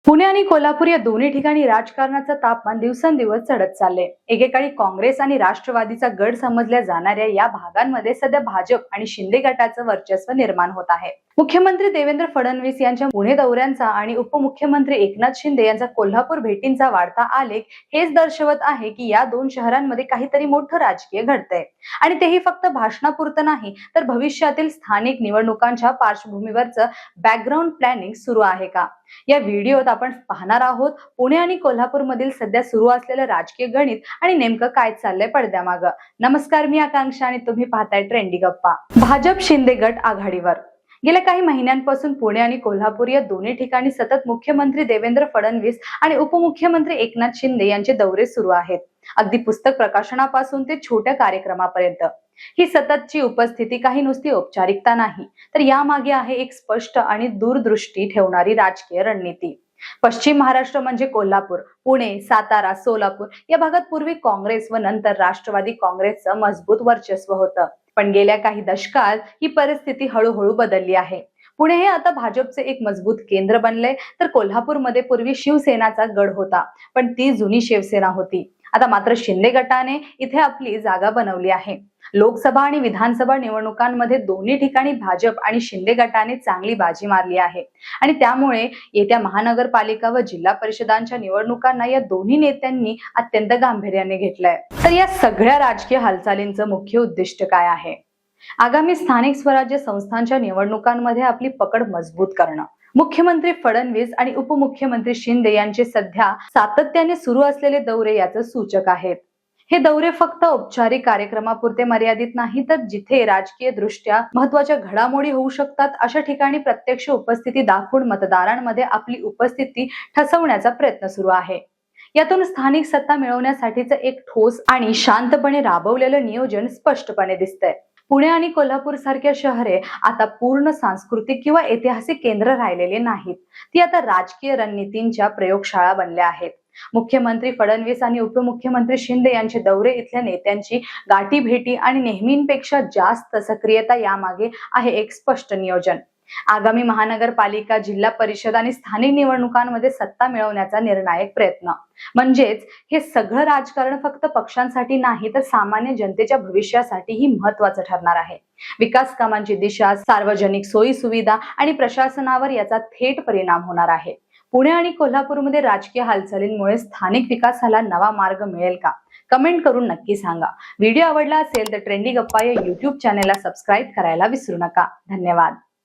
पुणे आणि कोल्हापूर या दोन्ही ठिकाणी राजकारणाचं तापमान दिवसेंदिवस चढत चालले। एकेकाळी काँग्रेस आणि राष्ट्रवादीचा गड समजल्या जाणाऱ्या या भागांमध्ये सध्या भाजप आणि शिंदे गटाचं वर्चस्व निर्माण होत आहे। मुख्यमंत्री देवेंद्र फडणवीस यांच्या पुणे दौऱ्यांचा आणि उपमुख्यमंत्री एकनाथ शिंदे यांचा कोल्हापूर भेटींचा वाढता आलेख हेच दर्शवत आहे की या दोन शहरांमध्ये काहीतरी मोठं राजकीय घडतंय आणि तेही फक्त भाषणापुरतं नाही तर भविष्यातील स्थानिक निवडणुकांच्या पार्श्वभूमीवरचं बॅकग्राऊंड प्लॅनिंग सुरू आहे का। या व्हिडिओत आपण पाहणार आहोत पुणे आणि कोल्हापूर मधील सध्या सुरू असलेलं राजकीय गणित आणि नेमकं काय चाललंय पडद्यामागं। नमस्कार, मी आकांक्षा आणि तुम्ही पाहताय ट्रेंडी गप्पा। भाजप शिंदे गट आघाडीवर। गेल्या काही महिन्यांपासून पुणे आणि कोल्हापूर या दोन्ही ठिकाणी सतत मुख्यमंत्री देवेंद्र फडणवीस आणि उपमुख्यमंत्री एकनाथ शिंदे यांचे दौरे सुरू आहेत। अगदी पुस्तक प्रकाशनापासून ते छोट्या कार्यक्रमापर्यंत ही सततची उपस्थिती काही नुसती औपचारिकता नाही तर यामागे आहे एक स्पष्ट आणि दूरदृष्टी ठेवणारी राजकीय रणनीती। पश्चिम महाराष्ट्र म्हणजे कोल्हापूर, पुणे, सातारा, सोलापूर या भागात पूर्वी काँग्रेस व नंतर राष्ट्रवादी काँग्रेसचं मजबूत वर्चस्व होतं, पण गेल्या काही दशकात ही परिस्थिती हळूहळू बदलली आहे। पुणे हे आता भाजपचे एक मजबूत केंद्र बनले तर कोल्हापूरमध्ये पूर्वी शिवसेनाचा गड होता, पण ती जुनी शिवसेना होती। आता मात्र शिंदे गटाने इथे आपली जागा बनवली आहे। लोकसभा आणि विधानसभा निवडणुकांमध्ये दोन्ही ठिकाणी भाजप आणि शिंदे गटाने चांगली बाजी मारली आहे आणि त्यामुळे येत्या महानगरपालिका व जिल्हा परिषदांच्या निवडणुकांना या दोन्ही नेत्यांनी अत्यंत गांभीर्याने घेतलंय। तर या सगळ्या राजकीय हालचालींचं मुख्य उद्दिष्ट काय आहे? आगामी स्थानिक स्वराज्य संस्थांच्या निवडणुकांमध्ये आपली पकड मजबूत करणं। मुख्यमंत्री फडणवीस आणि उपमुख्यमंत्री शिंदे यांचे सध्या सातत्याने सुरू असलेले दौरे याचं सूचक आहेत। हे दौरे फक्त औपचारिक कार्यक्रमापुरते मर्यादित नाही तर जिथे राजकीय दृष्ट्या महत्त्वाच्या घडामोडी होऊ शकतात अशा ठिकाणी प्रत्यक्ष उपस्थिती दाखवून मतदारांमध्ये आपली उपस्थिती ठसवण्याचा प्रयत्न सुरू आहे। यातून स्थानिक सत्ता मिळवण्यासाठीचं एक ठोस आणि शांतपणे राबवलेलं नियोजन स्पष्टपणे दिसतंय। पुणे आणि कोल्हापूर सारख्या शहरे आता पूर्ण सांस्कृतिक किंवा ऐतिहासिक केंद्र राहिलेले नाहीत, ती आता राजकीय रणनीतींच्या प्रयोगशाळा बनल्या आहेत। मुख्यमंत्री फडणवीस आणि उपमुख्यमंत्री शिंदे यांचे दौरे इथल्या नेत्यांची गाठी भेटी आणि नेहमींपेक्षा जास्त सक्रियता यामागे आहे एक स्पष्ट नियोजन। आगामी महानगरपालिका, जिल्हा परिषद आणि स्थानिक निवडणुकांमध्ये सत्ता मिळवण्याचा निर्णायक प्रयत्न। म्हणजेच हे सगळं राजकारण फक्त पक्षांसाठी नाही तर सामान्य जनतेच्या भविष्यासाठीही महत्त्वाचं ठरणार आहे। विकास कामांची दिशा, सार्वजनिक सोयी सुविधा आणि प्रशासनावर याचा थेट परिणाम होणार आहे। पुणे आणि कोल्हापूरमध्ये राजकीय हालचालींमुळे स्थानिक विकासाला नवा मार्ग मिळेल का? कमेंट करून नक्की सांगा। व्हिडिओ आवडला असेल तर ट्रेंडी गप्पा या YouTube चॅनेलला सबस्क्राईब करायला विसरू नका। धन्यवाद।